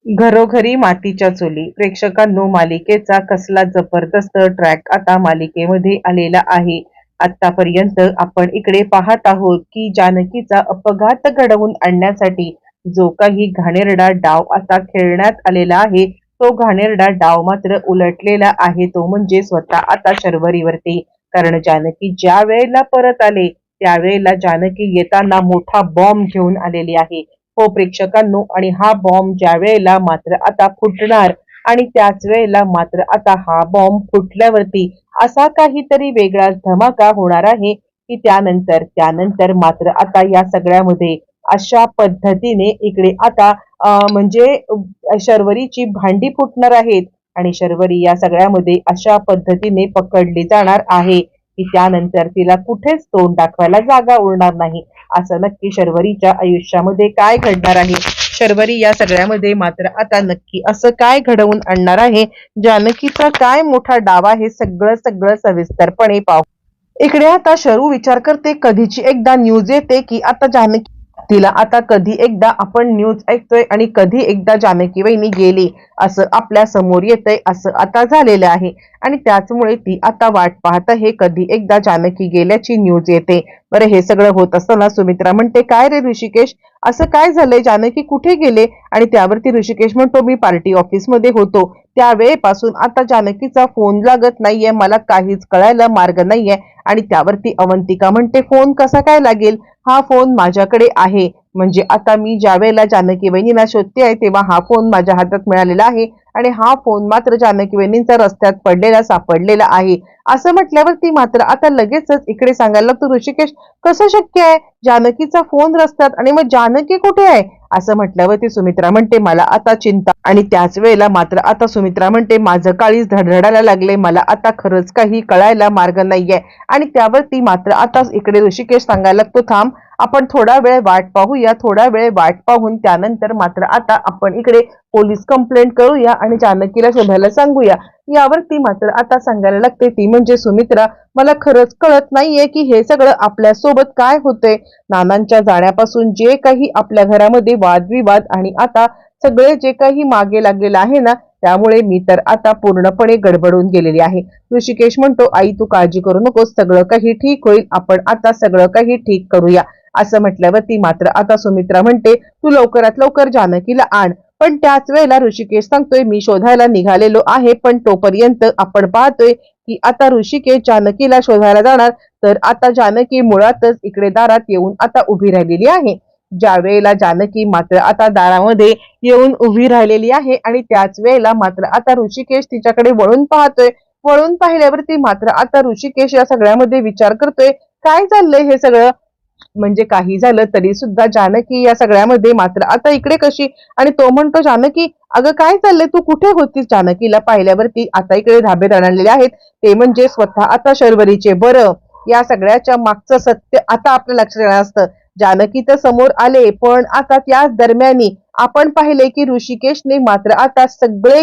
घरोघरी मातीच्या चुली. प्रेक्षकांनो, मालिकेचा कसला जबरदस्त ट्रॅक आता मालिकेमध्ये आलेला आहे. आतापर्यंत आपण इकडे पाहत आहोत की जानकीचा अपघात घडवून आणण्यासाठी जो काही घाणेरडा डाव आता खेळण्यात आलेला आहे, तो घाणेरडा डाव मात्र उलटलेला आहे, तो म्हणजे स्वतः आता शर्वरीवरती. कारण जानकी ज्या वेळेला परत आले त्यावेळेला जानकी येताना मोठा बॉम्ब घेऊन आलेली आहे. हो प्रेक्षकांनो, आणि हा बॉम्ब ज्या वेळेला मात्र आता फुटणार आणि त्याच वेळेला मात्र आता हा बॉम्ब फुटल्यावरती असा काहीतरी वेगळाच धमाका होणार आहे की त्यानंतर त्यानंतर मात्र आता या सगळ्यामध्ये अशा पद्धतीने इकडे आता म्हणजे शर्वरीची भांडी फुटणार आहेत आणि शर्वरी या सगळ्यामध्ये अशा पद्धतीने पकडली जाणार आहे की त्यानंतर तिला कुठेच तोंड दाखवायला जागा उरणार नाही. असं नक्की शर्वरीच्या आयुष्यामध्ये काय घडणार आहे, शर्वरी या सगळ्यामध्ये मात्र आता नक्की असं काय घडवून आणणार आहे, जानकीचा काय मोठा डाव आहे, सगळं सगळं सविस्तरपणे पाहू. इकडे आता शरू विचार करते, कधीची एकदा न्यूज येते की आता जानकी तिला आता कधी एकदा आपण न्यूज ऐकतोय आणि कधी एकदा जानकी वहिनी गेली असं आपल्या समोर येतंय, असं आता झालेलं आहे. आणि त्याचमुळे ती आता वाट पाहत आहे कधी एकदा जानकी गेल्याची न्यूज येते. बरं, हे सगळं होत असताना सुमित्रा म्हणते, काय रे ऋषिकेश, असं काय झालंय, जानकी कुठे गेले? आणि त्यावरती ऋषिकेश म्हणतो, मी पार्टी ऑफिस मध्ये होतो त्यावेळेपासून आता जानकीचा फोन लागत नाहीये, मला काहीच कळायला मार्ग नाहीये. आणि त्यावरती अवंतिका म्हणते, फोन कसा काय लागेल, हा फोन माझ्याकडे आहे. म्हणजे आता मी ज्या वेळेला जानकी वहिनीला शोधते आहे तेव्हा हा फोन माझ्या हातात मिळालेला आहे आणि हा फोन मात्र जानकी वहिनींचा रस्त्यात पडलेला सापडलेला आहे. असं म्हटल्यावरती मात्र आता लगेचच इकडे सांगायला लागतो, ऋषिकेश कसं शक्य आहे, जानकीचा फोन रस्त्यात आणि मग जानकी कुठे आहे? असं म्हटल्यावरती सुमित्रा म्हणते, मला आता चिंता. आणि त्याच वेळेला मात्र आता सुमित्रा म्हणते, माझं काळीच धडधडायला लागले, मला आता खरंच काही कळायला मार्ग नाहीये. आणि त्यावरती मात्र आता इकडे ऋषिकेश सांगायला लागतो, थांब, आपण थोडा वेळ वाट पाहूया, थोडा वेळ वाट पाहून त्यानंतर मात्र आता आपण इकडे पोलीस कंप्लेंट करूया आणि जानकीला शोधायला सांगूया. यावरती मात्र आता सांगायला लागते ती म्हणजे सुमित्रा, मला खरंच कळत नाहीये की हे सगळं आपल्या सोबत काय होतंय. नानांच्या जाण्यापासून जे काही आपल्या घरामध्ये वादविवाद आणि आता सगळे जे काही मागे लागलेलं आहे ना, त्यामुळे मी तर आता पूर्णपणे गडबडून गेलेली आहे. ऋषिकेश म्हणतो, आई तू काळजी करू नकोस, सगळं काही ठीक होईल, आपण आता सगळं काही ठीक करूया. असं म्हटल्यावरती मात्र आता सुमित्रा म्हणते, तू लवकरात लवकर जानकीला आण. पण त्याच वेळेला ऋषिकेश सांगतोय, मी शोधायला निघालेलो आहे, पण तोपर्यंत आपण पाहतोय की आता ऋषिकेश जानकीला शोधायला जाणार, तर आता जानकी मुळातच इकडे दारात येऊन आता उभी राहिलेली आहे. ज्या वेळेला जानकी मात्र आता दारामध्ये येऊन उभी राहिलेली आहे आणि त्याच वेळेला मात्र आता ऋषिकेश तिच्याकडे वळून पाहतोय. वळून पाहिल्यावरती मात्र आता ऋषिकेश या सगळ्यामध्ये विचार करतोय, काय चाललंय हे सगळं. म्हणजे काही झालं तरी सुद्धा जानकी या सगळ्यामध्ये मात्र आता इकडे कशी. आणि तो म्हणतो, जानकी अगं काय चाललंय, तू कुठे होतीस? जानकीला पाहिल्यावरती आता इकडे धाबे दणाणलेले आहेत, ते म्हणजे स्वतः आता शर्वरीचे. बरं, या सगळ्याच्या मागचं सत्य आता आपल्या लक्षात येणार असतं. जानकी तर समोर आले, पण आता त्याच दरम्यानी आपण पाहिले की ऋषिकेशने मात्र आता सगळे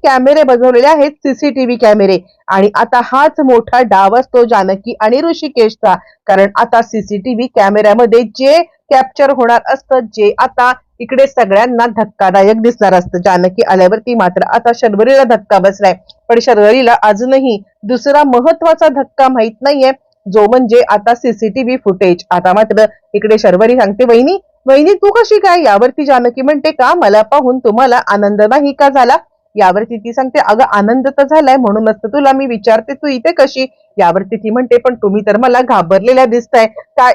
कॅमेरे बसवलेले आहेत, सीसीटीव्ही कॅमेरे. आणि आता हाच मोठा डाव असतो जानकी आणि ऋषिकेशचा. कारण आता सीसीटीव्ही कॅमेऱ्यामध्ये जे कॅप्चर होणार असतं, जे आता इकडे सगळ्यांना धक्कादायक दिसणार असतं. जानकी आल्यावरती मात्र आता शर्वरीला धक्का बसलाय, पण शर्वरीला अजूनही दुसरा महत्वाचा धक्का माहित नाहीये, जो म्हणजे आता सीसीटीव्ही फुटेज. आता मात्र इकडे शर्वरी सांगते, वहिनी वहिनी तू कशी काय? यावरती जानकी म्हणते, का मला पाहून तुम्हाला आनंद नाही का झाला? यावरती ती सांगते, अगं आनंद तर झालाय, म्हणूनच तर तुला मी विचारते, तू इथे कशी? यावरती ती म्हणते, पण तुम्ही तर मला घाबरलेल्या दिसताय, काय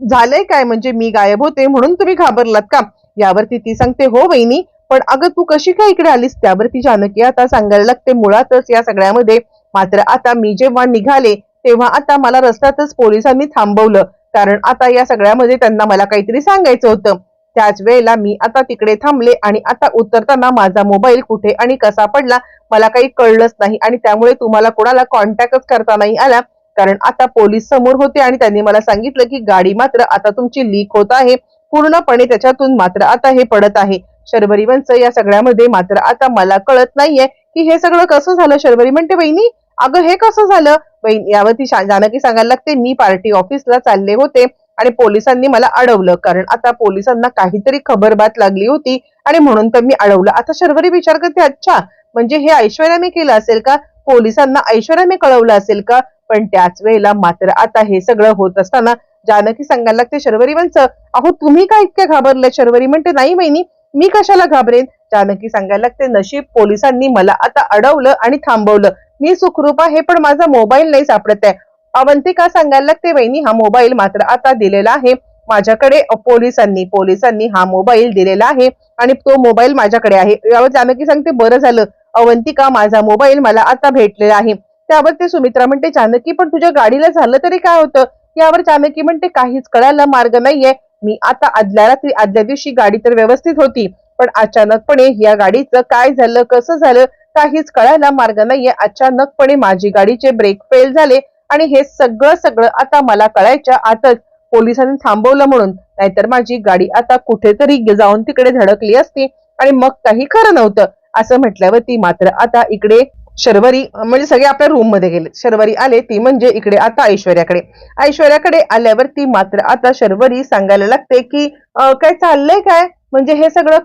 झालंय काय, म्हणजे मी गायब होते म्हणून तुम्ही घाबरलात का? यावरती ती सांगते, हो वहिनी, पण अगं तू कशी काय इकडे आलीस? त्यावरती जानकी आता सांगायला लागते, मुळातच या सगळ्यामध्ये मात्र आता मी जेव्हा निघाले तेव्हा आता मला रस्त्यातच पोलिसांनी थांबवलं, कारण आता या सगळ्यामध्ये त्यांना मला काहीतरी सांगायचं होतं. त्याच वेळेला मी आता तिकडे थांबले आणि आता उतरताना माझा मोबाईल कुठे आणि कसा पडला मला काही कळलंच नाही, आणि त्यामुळे तुम्हाला कोणाला कॉन्टॅक्टच करता नाही आला, कारण आता पोलीस समोर होते आणि त्यांनी मला सांगितलं की गाडी मात्र आता तुमची लीक होत आहे पूर्णपणे, त्याच्यातून मात्र आता हे पडत आहे. शर्वरी वंश या सगळ्यामध्ये मात्र आता मला कळत नाहीये की हे सगळं कसं झालं. शर्वरी म्हणते, वहिनी अगं हे कसं झालं? वहिनी यावरती जानकी सांगायला लागते, मी पार्टी ऑफिसला चालले होते आणि पोलिसांनी मला अडवलं, कारण आता पोलिसांना काहीतरी खबरबात लागली होती आणि म्हणून तर मी अडवलं. आता शर्वरी विचार करते, अच्छा म्हणजे हे ऐश्वर्याने केलं असेल का, पोलिसांना ऐश्वर्याने कळवलं असेल का. पण त्याच वेळेला मात्र आता हे सगळं होत असताना जानकी सांगायला लागते शर्वरी वंश, अहो तुम्ही काय इतक्या घाबरले. शर्वरी म्हणते, नाही वहिनी मी कशाला घाबरेन. जानकी सांगायला लागते, नशीब पोलिसांनी मला आता अडवलं आणि थांबवलं. मी सुखरूप आहे पण माझा मोबाईल नाही सापडत आहे. अवंतिका सांगायला लागते, वहिनी हा मोबाईल मात्र आता दिलेला आहे माझ्याकडे पोलिसांनी हा मोबाईल दिलेला आहे आणि तो मोबाईल माझ्याकडे आहे. यावर जानकी सांगते, बरं झालं अवंतिका, माझा मोबाईल मला आता भेटलेला आहे. त्यावर ते सुमित्रा म्हणते, जानकी पण तुझ्या गाडीला झालं तरी काय होतं. यावर जानकी म्हणते, काहीच कळायला मार्ग नाहीये. मी आता आदल्या दिवशी गाडी तर व्यवस्थित होती, पण अचानकपणे या गाडीचं काय झालं, कसं झालं, काहीच कळायला मार्ग नाहीये. अचानकपणे माझी गाडीचे ब्रेक फेल झाले आणि हे सगळं आता मला कळायच्या आतच पोलिसांनी थांबवलं म्हणून, नाहीतर माझी गाडी आता कुठेतरी जाऊन तिकडे धडकली असती आणि मग काही खरं नव्हतं. असं म्हटल्यावरती मात्र आता इकडे शर्वरी म्हणजे सगळे आपल्या रूम मध्ये गेले. शर्वरी आले ती म्हणजे इकडे आता ऐश्वर्याकडे आल्यावरती मात्र आता शर्वरी सांगायला लागते की काय चाललंय काय, म्हणजे हे सगळं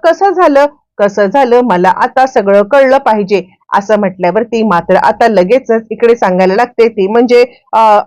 कसं झालं मला आता सगळं कळलं पाहिजे. असं म्हटल्यावरती मात्र आता लगेचच इकडे सांगायला लागते ती म्हणजे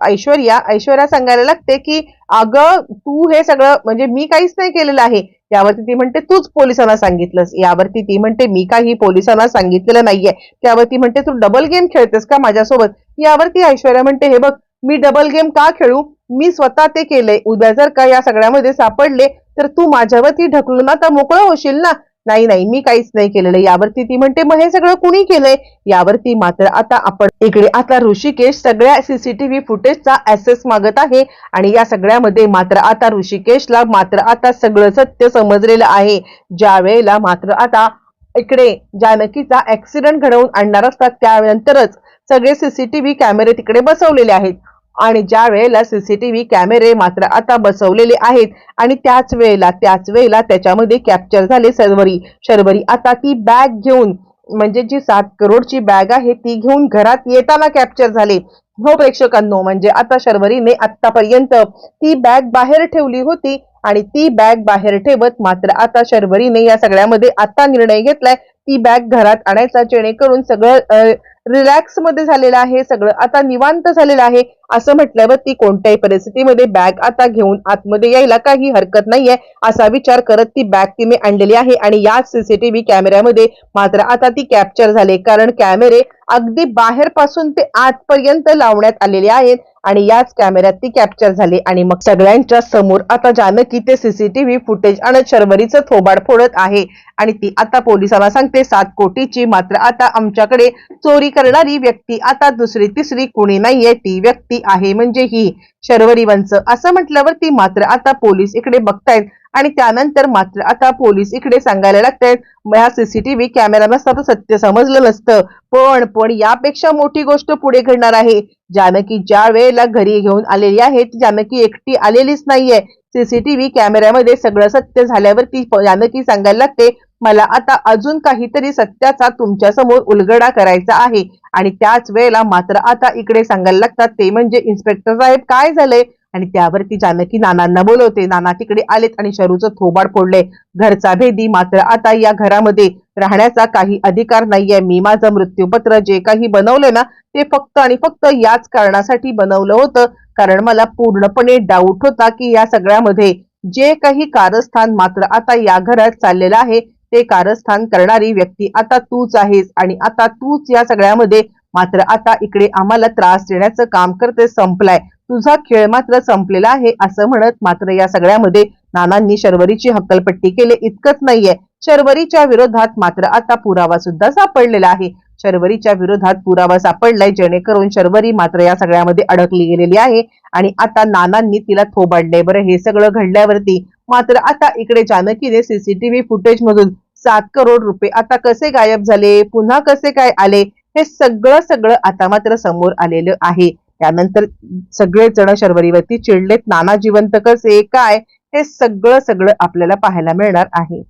ऐश्वर्या सांगायला लागते की अगं तू हे सगळं म्हणजे मी काहीच नाही केलेलं आहे. यावरती ती म्हणते, तूच पोलिसांना सांगितलंस. यावरती ती म्हणते, मी काही पोलिसांना सांगितलेलं नाहीये. त्यावरती म्हणते, तू डबल गेम खेळतेस का माझ्यासोबत. यावरती ऐश्वर्या म्हणते, हे बघ मी डबल गेम का खेळू, मी स्वतः ते केलंय. उद्या जर का या सगळ्यामध्ये सापडले तर तू माझ्यावरती ढकलून आता मोकळं होशील ना. नाही मी काहीच नाही केलेलं. यावरती ती म्हणते, मग हे सगळं कुणी केलंय. यावरती मात्र आता आपण इकडे आता ऋषिकेश सगळ्या सीसीटीव्ही फुटेजचा ऍक्सेस मागत आहे आणि या सगळ्यामध्ये मात्र आता ऋषिकेशला मात्र आता सगळं सत्य समजलेलं आहे. ज्या वेळेला मात्र आता इकडे जानकीचा ऍक्सिडेंट घडवून आणणार असतात त्यानंतरच सगळे सीसीटीव्ही कॅमेरे तिकडे बसवलेले आहेत आणि ज्या वेळेला सीसीटीव्ही कॅमेरे मात्र आता बसवलेले आहेत आणि त्याच वेळेला त्याच्यामध्ये कॅप्चर झाले शर्वरी आता ती बॅग घेऊन म्हणजे जी 7 करोडची बॅग आहे ती घेऊन घरात येताना कॅप्चर झाले. हो प्रेक्षकांनो, म्हणजे आता शर्वरीने आतापर्यंत ती बॅग बाहेर ठेवली होती आणि ती बॅग बाहेर ठेवत मात्र आता शर्वरीने या सगळ्यामध्ये आता निर्णय घेतलाय ती बॅग घरात आणायचा, जेणेकरून सगळं रिलॅक्स मध्ये झालेलं आहे, सगळं आता निवांत झालेलं आहे. असं म्हटल्यावर ती कोणत्याही परिस्थितीमध्ये बॅग आता घेऊन आतमध्ये यायला काही हरकत नाहीये असा विचार करत ती बॅग तिने आणलेली आहे आणि या सीसीटीव्ही कॅमेऱ्यामध्ये मात्र आता ती कॅप्चर झाले, कारण कॅमेरे अगदी बाहेर पासून ते आतपर्यंत लावण्यात आलेले आहेत आणि याच कॅमेऱ्यात ती कॅप्चर झाली आणि मग सगळ्यांच्या समोर आता जानकी ते सीसीटीव्ही फुटेज आणि शर्वरीचं थोबाड फोडत आहे आणि ती आता पोलिसांना सांगते 7 कोटीची मात्र आता आमच्याकडे चोरी करणारी व्यक्ती आता दुसरी तिसरी कोणी नाहीये, ती व्यक्ती आहे म्हणजे ही शर्वरी वंश. असं म्हटल्यावर ती मात्र आता पोलीस इकडे बघतायत आणि त्यानंतर मात्र आता पोलीस इकडे सांगायला लागतायत या सीसीटीव्ही कॅमेरा नसता तर सत्य समजलं नसतं. पण यापेक्षा मोठी गोष्ट पुढे घडणार आहे. जानकी ज्या वेळेला घरी घेऊन आलेली आहे ती जानकी एकटी आलेलीच नाहीये. सीसीटीव्ही कॅमेऱ्यामध्ये सगळं सत्य झाल्यावरती जानकी सांगायला लागते, मला आता अजून काहीतरी सत्याचा तुमच्या समोर उलगडा करायचा आहे आणि त्याच वेळेला मात्र आता इकडे सांगायला लागतात ते म्हणजे इन्स्पेक्टर साहेब काय झालंय. आणि त्यावरती जानकी नानांना बोलवते. नाना तिकडे आलेत आणि शरूचं थोबाड फोडले. घरचा भेदी मात्र आता या घरामध्ये राहण्याचा काही अधिकार नाहीये. मी माझं मृत्यूपत्र जे काही बनवलंय ना ते फक्त आणि फक्त याच कारणासाठी बनवलं होतं, कारण मला पूर्णपणे डाऊट होता की या सगळ्यामध्ये जे काही कारस्थान मात्र आता या घरात चाललेलं आहे ते कारस्थान करणारी व्यक्ती आता तूच आहेस आणि आता तूच या सगळ्यामध्ये मात्र आता इकडे आम्हाला त्रास देण्याचं काम करते. संपलाय तुझा खेळ मात्र संपलेला आहे. असं म्हणत मात्र या सगळ्यामध्ये नानांनी शर्वरीची हक्कलपट्टी केली. इतकंच नाहीये, शर्वरीच्या विरोधात मात्र आता पुरावा सुद्धा सापडलेला आहे. शर्वरीच्या विरोधात पुरावा सापडलाय, जेणेकरून शर्वरी मात्र या सगळ्यामध्ये अडकली गेलेली आहे आणि आता नानांनी तिला थोबाडले. बरं, हे सगळं घडल्यावरती मात्र आता इकडे जानकीने सीसीटीव्ही फुटेज मधून 7 करोड रुपये आता कसे गायब झाले, पुन्हा कसे काय आले, हे सगळं आता मात्र समोर आलेलं आहे. त्यानंतर सगळे जण शर्वरीवरती चिडलेत. नाना जिवंत कसे काय हे सगळं आपल्याला पाहायला मिळणार आहे.